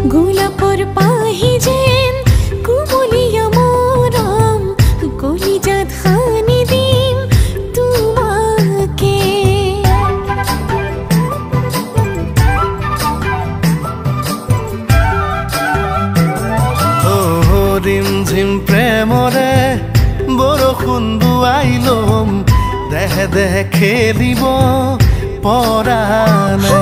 গোলাপৰ পাহি যেন কুমলিয়া মৰম কলিজাত খানি দিম তোমাকে ৰিম ঝিম প্ৰেমৰে বৰষুণ দুৱাই লম দেহে দেহে খেলিব পৰাণে